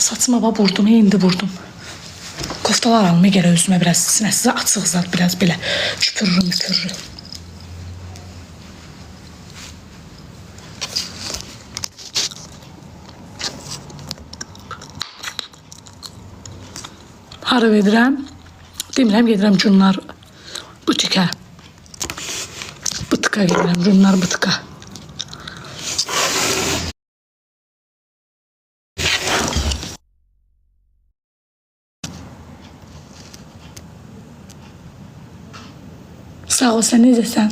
Saçıma bax vurdum, indi vurdum. Koftalar alma gələ özümə biraz sinəsizə açıq zat, biraz belə küpürrü. Hara vedirəm? Demirəm, gedirəm Cunlar butika. Butika gedirəm, Cunlar butika. Sağ ol, sən necəsən?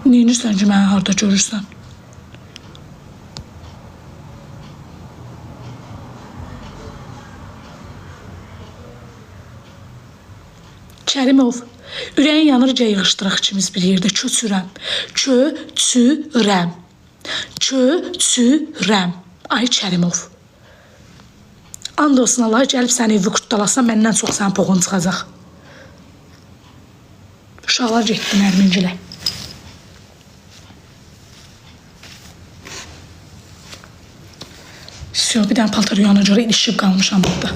Neyinirsən ki, məni harada görürsən? Kərimov, ürəyin yanırca yığışdıraq ikimiz bir yerdə köçürəm. Köçürəm. Ay Kərimov. And olsun Allah, gəlib səni evi qurtdalasam, məndən çox sənin poğun çıxacaq. Uşaqlar getdi Nərmingilə. Bir dənə paltar yuyana görə ilişib qalmışam burada.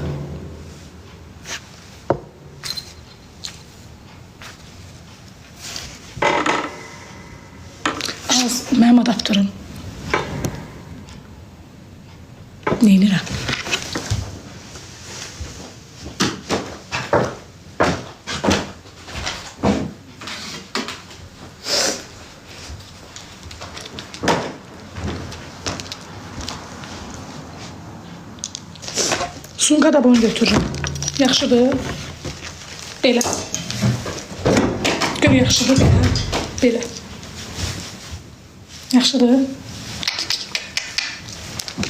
Az, mənim adaptörüm. Neynirəm? Sunqa da bunu götürürüm. Yaxşıdır. Belə. Gör, yaxşıdır belə. Belə. Yaxşıdır.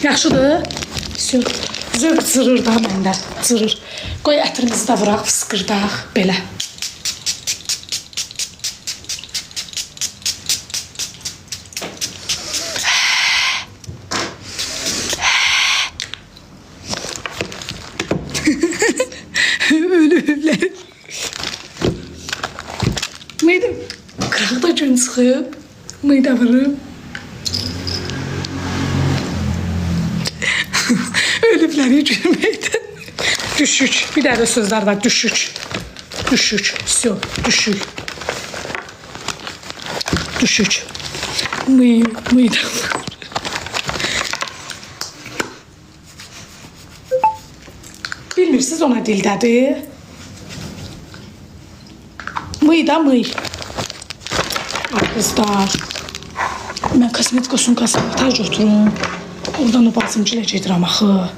Yaxşıdır. Zövq cırır da məndə. Cırır. Qoy ətrimizi də vıraq, fıskırdaq. Belə. Ölüblər. Meydə qıraqda gün çıxıb. Meydə vırıb. Ölübləri gülməkdən. Düşük. Bir dərdə sözlər var. Düşük. Всё. Düşük. Meydə. Bilmirsiniz ona dildədir. Mıyda. Ay qızlar. Mən kosmetika sumkasını tacı oturum. Oradan o basımcıla gedirəm axı.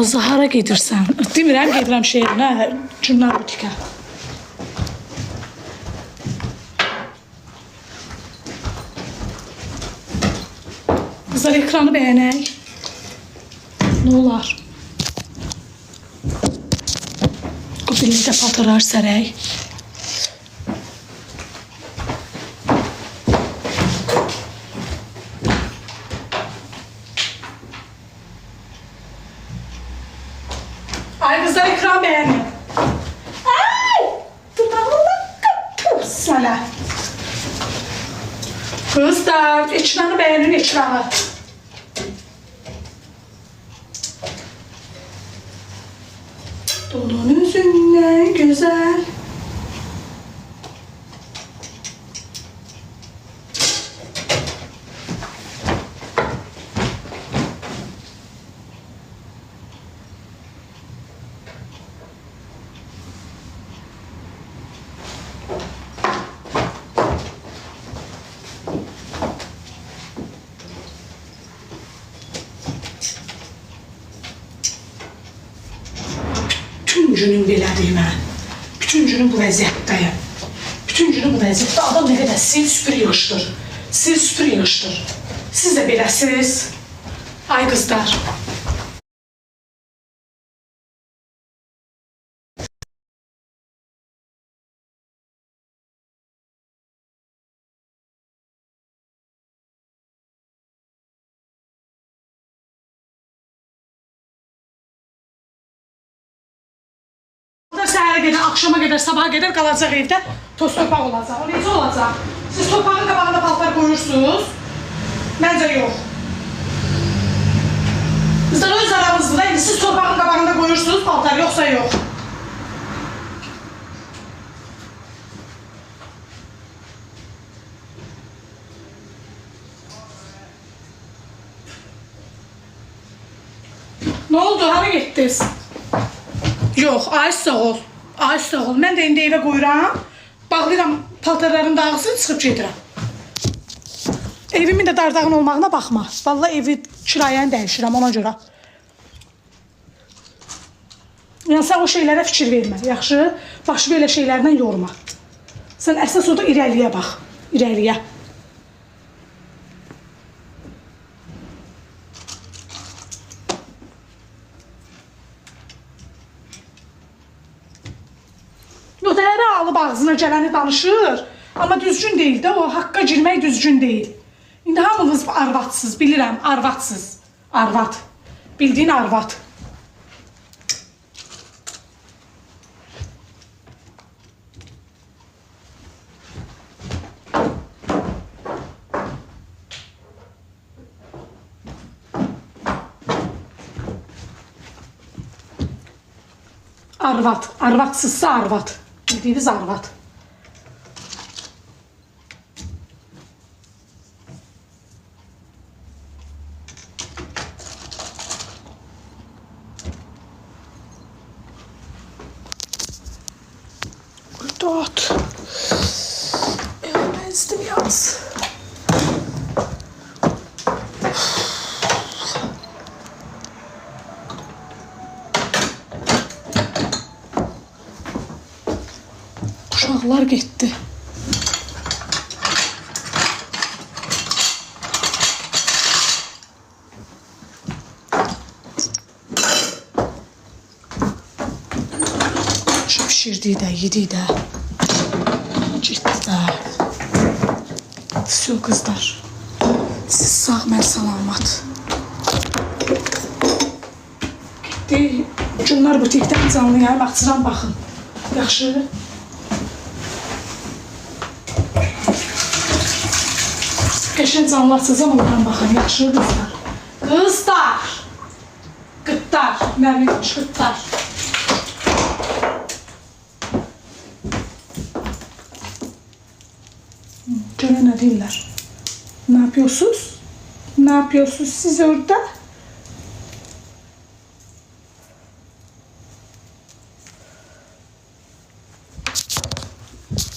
Azza hara gedirsən? Demirəm, gedirəm şehrinə, Cunlar butika. Kızlar ekranı bəyənək. Nə olar? O birlikdə paltarlar sərək. Ay kızlar ekran bəyənin. Ay! Dudağımda qıpır sənə. Kızlar, ekranı bəyənin, ekranı. Dolun üzündən gözəl. Bütün günüm belədir mən. Bütün günüm bu vəziyyətdəyim. Bütün günüm bu vəziyyətdə adam nə qədər sil süpür yığışdır. Siz də beləsiniz. Ay qızlar. səhərə qədər, axşama qədər, sabaha qədər qalacaq evdə. Toz torpaq olacaq. O necə olacaq? Siz torpağın qabağında paltar qoyursunuz. Məncə yox. Bizlər öz aramızda da, indi siz torpağın qabağında qoyursunuz paltar, yoxsa yox. Ne oldu? Hara getdiniz? Yox, ay sağ ol. Ay sağ ol. Mən də indi evə qoyuram. Bağlayıram paltarların dağılsın, çıxıb gedirəm. Evimin də dardağın olmağına baxma. Vallahi evi kirayəni dəyişirəm ona görə. Yəni sən o şeylərə fikir vermə. Yaxşı? Başı belə şeylərdən yorma. Sən əsas orada irəliyə bax. İrəliyə. Ötələri alıb ağzına gələni danışır. Amma düzgün deyil də, o haqqa girmək düzgün deyil. İndi hamınız arvadsız, bilirəm, arvadsız. Arvad. Bildiyin arvad. Arvad. Arvadsızsa arvad. Bildiğiniz arvad. Dört. Evmezdim yalnız. Uşaqlar getdi. Şu pişirdiği də, yediği də. Getdi də. Все, kızlar. Siz sağ, mən salamat. Getdi. Günlər butikdən canlı yayım, açıram baxın. Yaxşı. Qəşən canlı açacam, oradan baxın. Yaxşı qızlar. Qızlar. Qıtlar. Mərvəmiş qıtlar. Göre ne değiller. Ne yapıyorsunuz? Ne yapıyorsunuz siz orada?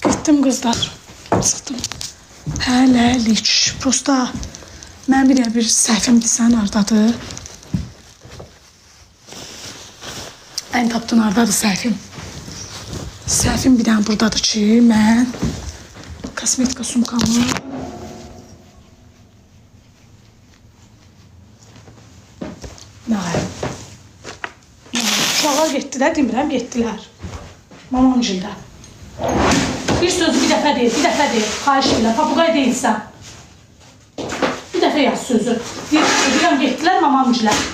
Gittim kızlar. Sıktım. Hələlik. Prosta mən bir səhvimdir sən ardadır. Ən tapdın ardadır səhvim. Səhvim bir dənə buradadır ki, mən kosmetika sumkamı uşaqlar getdilər, demirəm, getdilər. Mamamcılda. Bir sözü bir dəfə deyil, xahiş edirəm, papuqay deyilsən. Bir dəfə yaz sözü. Deyirəm, getdilər mamamcılar.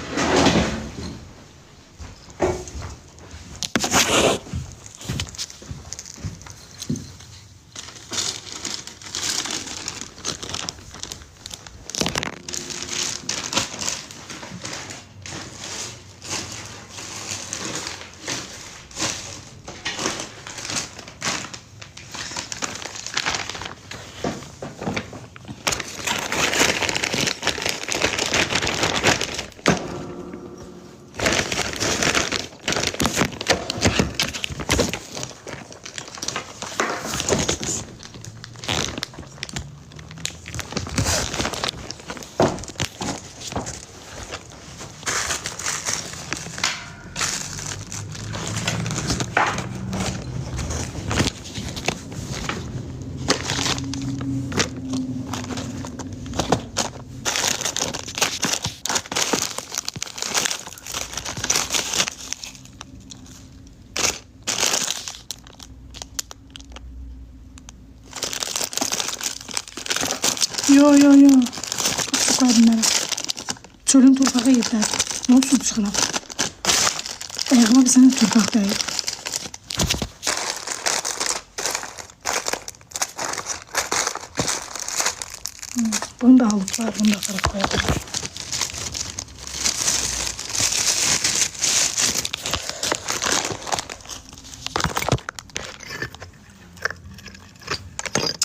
Yo. Çok koydum ben. Çölün torpağı yediler. Ne olsun çıkıram. Ayağıma bir senin torpak değil. Bunu da alıblar, bunu da qırıb qoyarlar.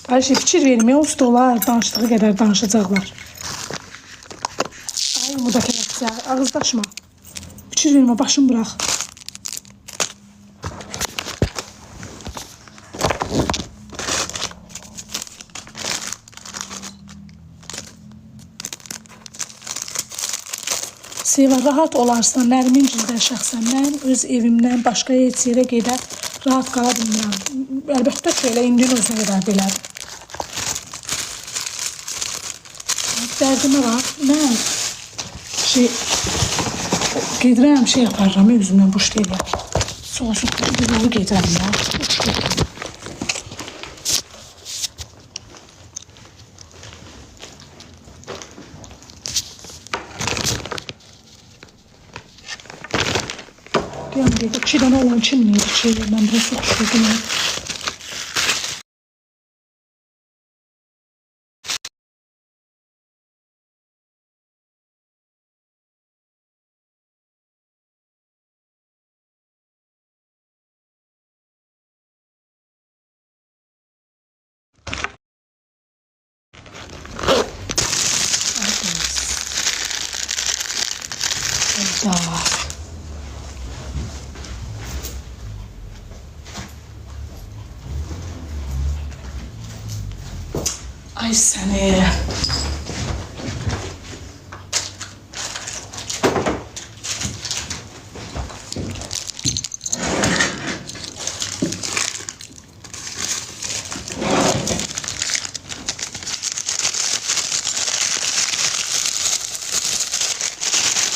Ayşe fikir vermeye usta olar, danışdığı qədər danışacaqlar. Ay bu da kələksə, ağızdaşma. Fikir vermə, başını bırax. Seva, rahat olarsan, Nərmincildə şəxsən mən öz evimdən başqa heç yerə gedər, rahat qala bilmirəm. Əlbəttə ki, elə indinin özünə qədər belədir. Dərdimə var, mən gedirəm, yaparım, özümdən boş deyirəm. Soğusun, bir yolu gedirəm ya. Deyəm, 2 dənə olan kimliydi ki, mən bunu soxuşdurdum. Ay səni.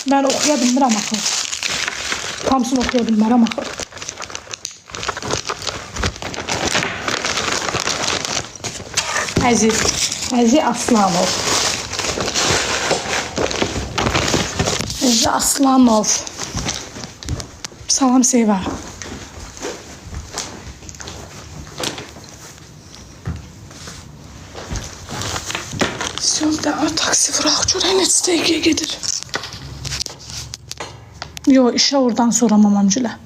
Mən oxuya bilmirəm axı. Hamısını oxuya bilmərəm axı. Əziz Aslanov. Əziz Aslanov. Salam Seva. Sözdə taksi vuraq, görək neçə dəqiqəyə gedir. Yo, işe oradan sonra mamamcıla.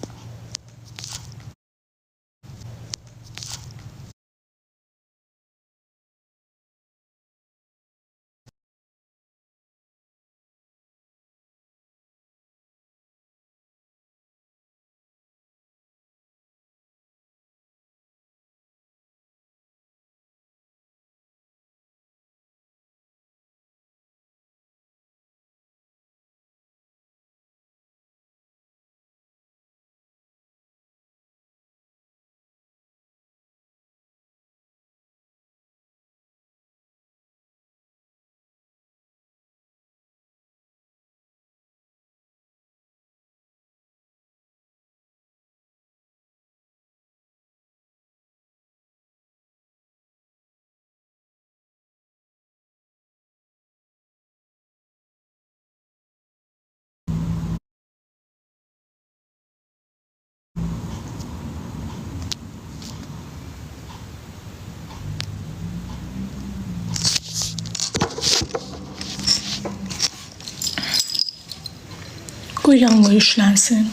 Qoy yanğı işlənsin.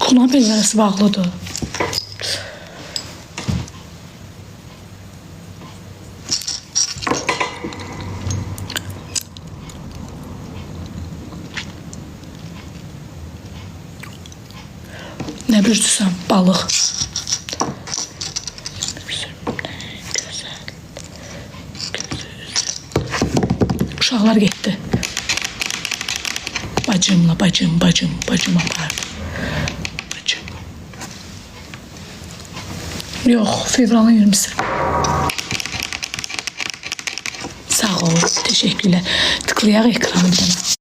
Xuna bellərəsi bağlıdır. Nə bürdüsən? Balıq. Uşaqlar getdi. Bacımla, bacım apardı. Bacım. Yox, fevralın 20'si. Sağ ol, teşekkürler. Tıklayaq ekranı bir dənə.